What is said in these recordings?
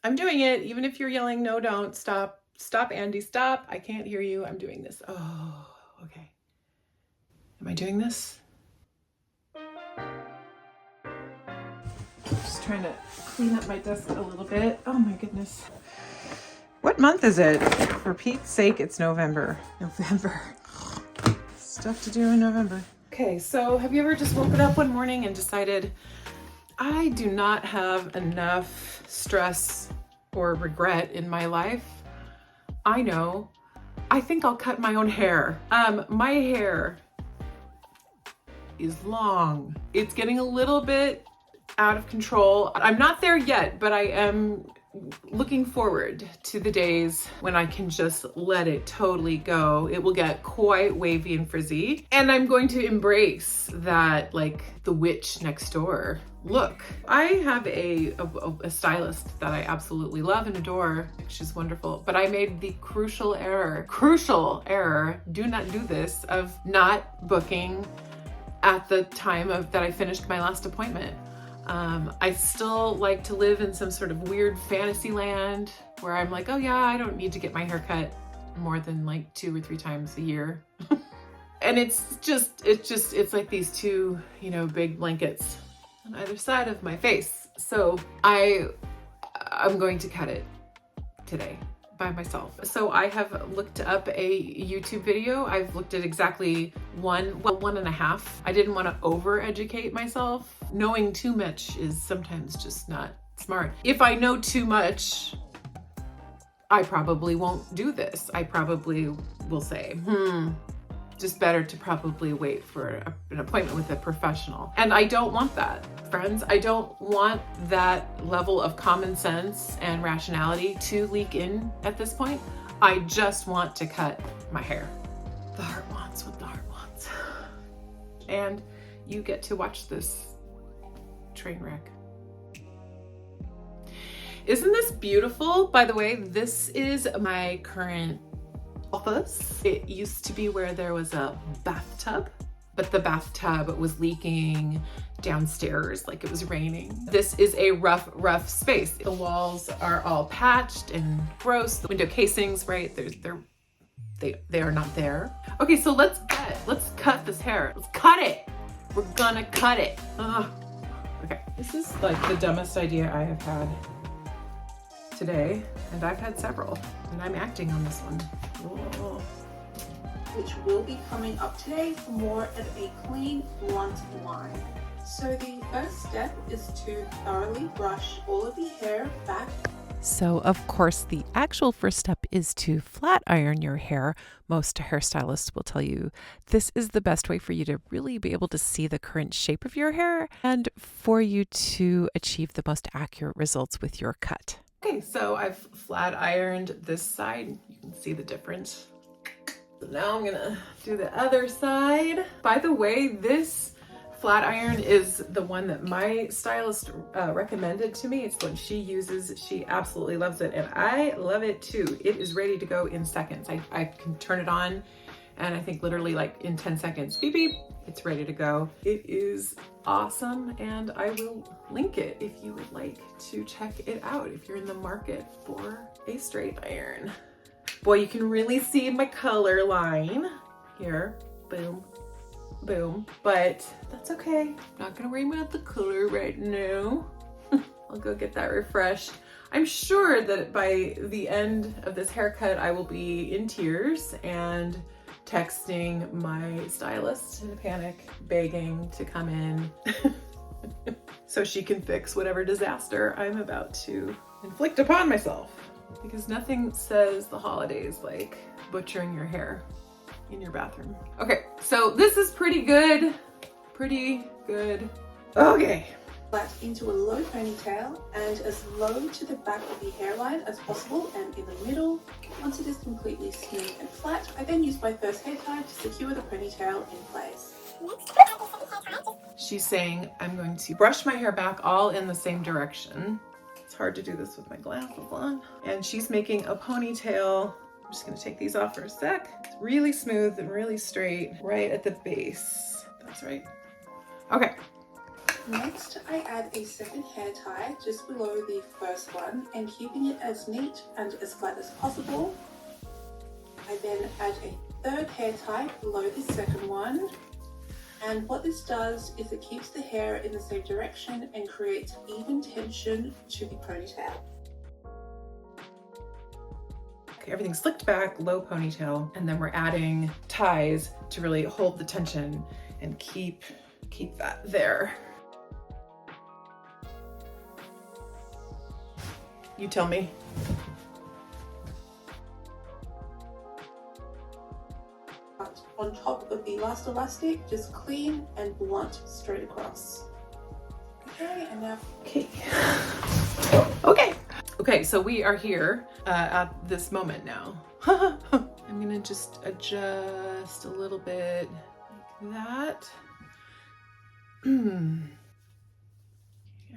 I'm doing it. Even if you're yelling, no, don't, stop. Stop, Andy, stop. I can't hear you. I'm doing this. Oh, okay. Am I doing this? Just trying to clean up my desk a little bit. Oh my goodness. What month is it? For Pete's sake, it's November. November. Stuff to do in November. Okay, so have you ever just woken up one morning and decided, I do not have enough stress or regret in my life? I know. I think I'll cut my own hair. My hair is long. It's getting a little bit out of control. I'm not there yet, but I am looking forward to the days when I can just let it totally go. It will get quite wavy and frizzy, and I'm going to embrace that, like the witch next door look. I have a stylist that I absolutely love and adore. She's wonderful, but I made the crucial error, do not do this, of not booking at the time that I finished my last appointment. I still like to live in some sort of weird fantasy land where I'm like, oh yeah, I don't need to get my hair cut more than like 2 or 3 times a year. And it's like these two, big blankets on either side of my face. So I'm going to cut it today by myself. So I have looked up a YouTube video. I've looked at exactly 1.5. I didn't want to over-educate myself. Knowing too much is sometimes just not smart. If I know too much, I probably won't do this. I probably will say, just better to probably wait for an appointment with a professional. And I don't want that, friends. I don't want that level of common sense and rationality to leak in at this point. I just want to cut my hair. The heart wants what the heart wants. And you get to watch this train wreck. Isn't this beautiful? By the way, this is my current office. It used to be where there was a bathtub, but the bathtub was leaking downstairs like it was raining. This is a rough space. The walls are all patched and gross. The window casings, right? They are not there. Okay, so let's cut this hair. Let's cut it. We're gonna cut it. Ugh. Okay, this is like the dumbest idea I have had today, and I've had several, and I'm acting on this one. Oh. Which will be coming up today for more of a clean, blunt line. So the first step is to thoroughly brush all of the hair back. So, of course, the actual first step is to flat iron your hair. Most hairstylists will tell you this is the best way for you to really be able to see the current shape of your hair and for you to achieve the most accurate results with your cut. Okay, so I've flat ironed this side. You can see the difference. So now I'm gonna do the other side. By the way, this flat iron is the one that my stylist recommended to me. It's the one she uses. She absolutely loves it, and I love it too. It is ready to go in seconds. I can turn it on, and I think literally like in 10 seconds, beep, beep, it's ready to go. It is awesome, and I will link it if you would like to check it out if you're in the market for a straight iron. Boy, you can really see my color line here. Boom, boom. But that's okay. I'm not gonna worry about the color right now. I'll go get that refreshed. I'm sure that by the end of this haircut, I will be in tears and texting my stylist in a panic, begging to come in so she can fix whatever disaster I'm about to inflict upon myself. Because nothing says the holidays like butchering your hair in your bathroom. Okay, so this is pretty good. Pretty good. Okay. Flat into a low ponytail and as low to the back of the hairline as possible and in the middle. Once it is completely smooth and flat, I then use my first hair tie to secure the ponytail in place. She's saying I'm going to brush my hair back all in the same direction. It's hard to do this with my glasses on. And she's making a ponytail. I'm just gonna take these off for a sec. It's really smooth and really straight right at the base. That's right. Okay. Next, I add a second hair tie just below the first one and keeping it as neat and as flat as possible. I then add a third hair tie below the second one. And what this does is it keeps the hair in the same direction and creates even tension to the ponytail. Okay, everything's slicked back, low ponytail, and then we're adding ties to really hold the tension and keep that there. You tell me. On top of the last elastic, just clean and blunt straight across. Okay, and now... Okay, so we are here at this moment now. I'm gonna just adjust a little bit like that. I'm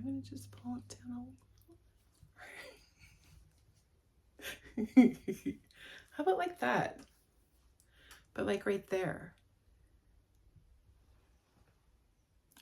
gonna just pull it down a little. How about like that? But like right there.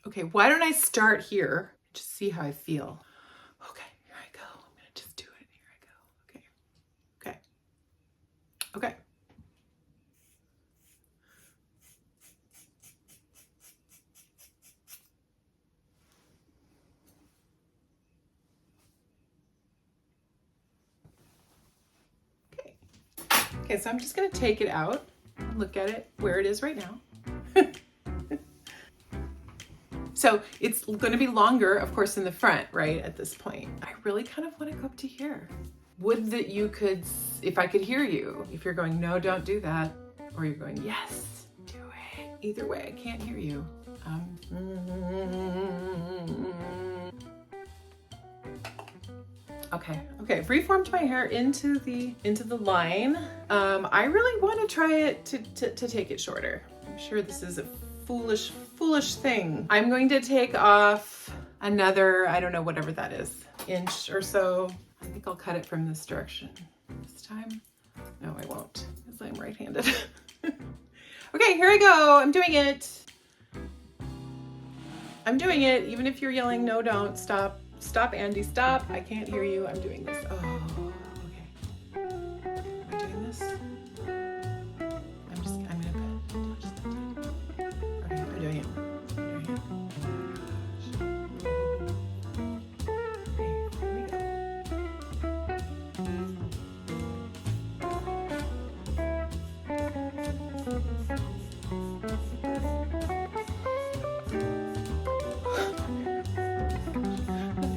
Okay, why don't I start here? Just see how I feel. Okay, here I go. I'm gonna just do it. Here I go. Okay. Okay. Okay. Okay, so I'm just gonna take it out and look at it where it is right now. So it's going to be longer, of course, in the front, right, at this point. I really kind of want to go up to here. Would that you could, if I could hear you, if you're going, no, don't do that, or you're going, yes, do it. Either way, I can't hear you. Okay, reformed my hair into the line. I really want to try it to take it shorter. I'm sure this is a foolish thing. I'm going to take off another, I don't know, whatever that is, inch or so. I think I'll cut it from this direction this time. No, I won't, because I'm right-handed. Okay, here I go. I'm doing it. I'm doing it. Even if you're yelling, no, don't, stop. Stop, Andy, stop. I can't hear you. I'm doing this. Oh, okay. Am I doing this? I'm gonna touch that. Okay, I'm doing it. I'm doing it. Okay, here we go.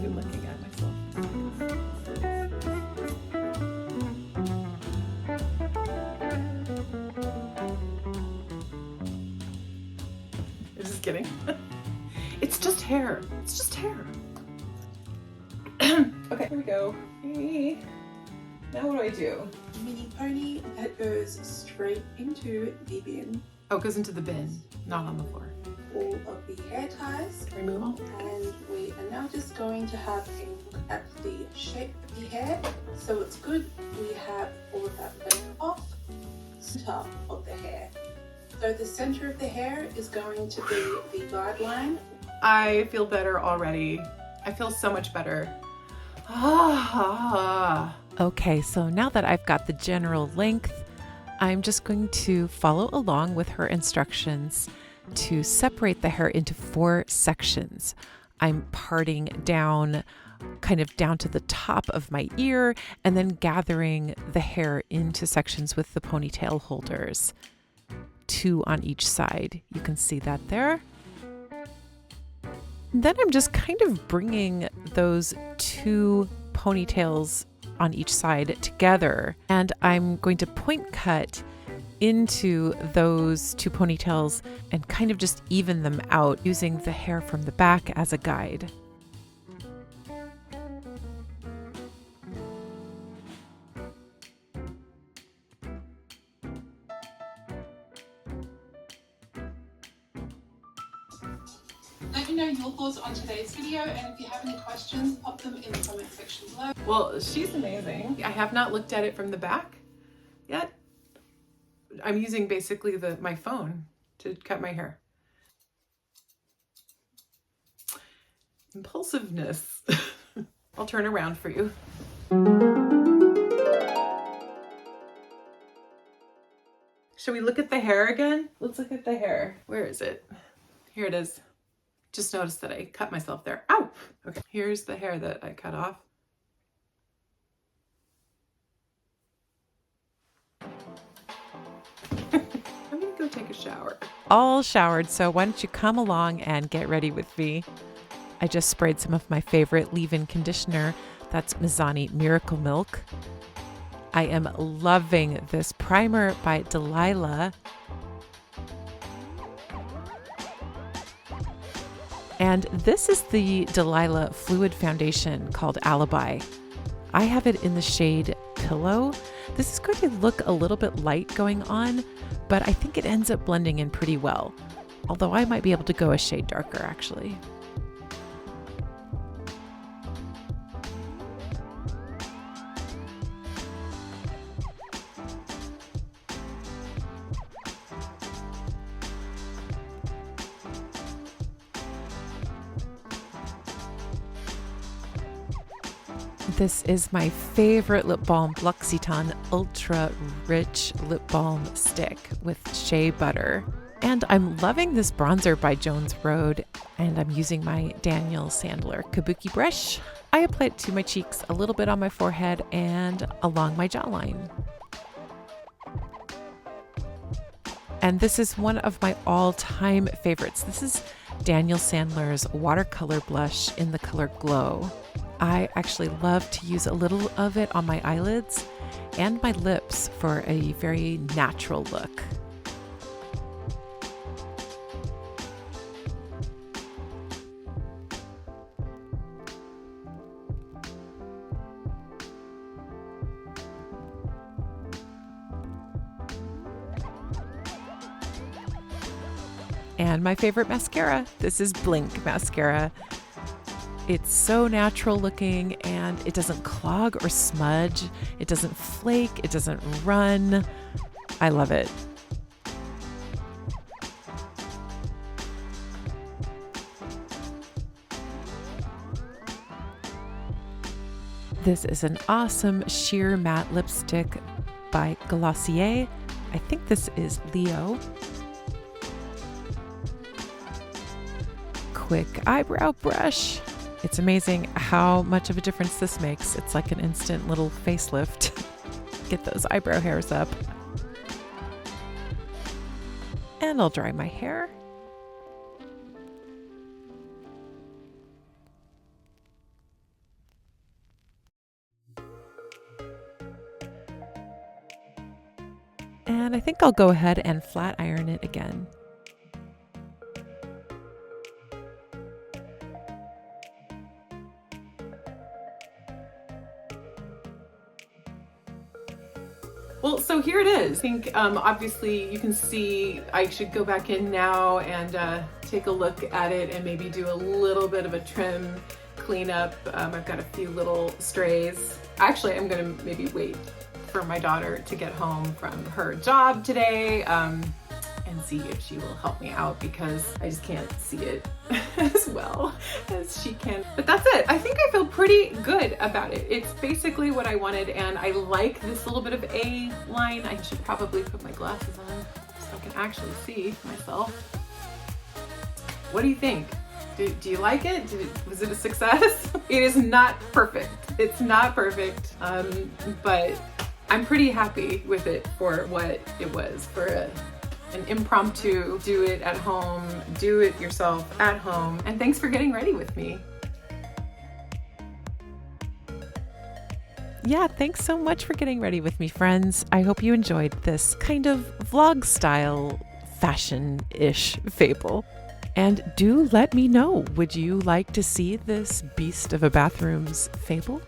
I'm looking at myself. I'm just kidding. It's just hair. It's just hair. Okay, here we go. Hey. Now what do I do? Mini pony that goes straight into the bin. Oh, it goes into the bin, not on the floor. All of the hair ties. Remove all. And we are now just going to have a look at the shape of the hair. So it's good we have all of that length off. Center of the hair. So the center of the hair is going to be the guideline. I feel better already. I feel so much better. Ah. Okay, so now that I've got the general length, I'm just going to follow along with her instructions to separate the hair into 4 sections. I'm parting down, kind of down to the top of my ear, and then gathering the hair into sections with the ponytail holders, 2 on each side. You can see that there. Then I'm just kind of bringing those 2 ponytails on each side together, and I'm going to point cut into those 2 ponytails and kind of just even them out using the hair from the back as a guide. Let me know your thoughts on today's video, and if you have any questions, pop them in the comment section below. Well, she's amazing. I have not looked at it from the back yet. I'm using basically my phone to cut my hair. impulsiveness. I'll turn around for you. Shall we look at the hair again? Let's look at the hair. Where is it? Here it is. Just noticed that I cut myself there. Ow! Okay, here's the hair that I cut off. I'm gonna go take a shower. All showered, so why don't you come along and get ready with me? I just sprayed some of my favorite leave-in conditioner. That's MIZANI Miracle Milk. I am loving this primer by Delilah. And this is the Delilah Fluid Foundation called Alibi. I have it in the shade Pillow. This is going to look a little bit light going on, but I think it ends up blending in pretty well. Although I might be able to go a shade darker actually. This is my favorite lip balm, L'Occitane Ultra Rich Lip Balm Stick with Shea Butter. And I'm loving this bronzer by Jones Road, and I'm using my Daniel Sandler Kabuki brush. I apply it to my cheeks, a little bit on my forehead, and along my jawline. And this is one of my all-time favorites. This is Daniel Sandler's Watercolor blush in the color Glow. I actually love to use a little of it on my eyelids and my lips for a very natural look. And my favorite mascara. This is Blinc mascara. It's so natural looking and it doesn't clog or smudge. It doesn't flake. It doesn't run. I love it. This is an awesome sheer matte lipstick by Glossier. I think this is Leo. Quick eyebrow brush. It's amazing how much of a difference this makes. It's like an instant little facelift. Get those eyebrow hairs up. And I'll dry my hair. And I think I'll go ahead and flat iron it again. Well, so here it is. I think obviously you can see I should go back in now and take a look at it and maybe do a little bit of a trim cleanup. I've got a few little strays. Actually, I'm gonna maybe wait for my daughter to get home from her job today and see if she will help me out because I just can't see it as well as she can. But that's it. I think I feel pretty good about it. It's basically what I wanted, and I like this little bit of A line. I should probably put my glasses on so I can actually see myself. What do you think? Do you like it? Was it a success? It is not perfect. It's not perfect, but I'm pretty happy with it for what it was, for an impromptu, do it at home, do it yourself at home. And thanks for getting ready with me. Yeah, thanks so much for getting ready with me, friends. I hope you enjoyed this kind of vlog style, fashion-ish Fable. And do let me know, would you like to see this beast of a bathroom's Fable?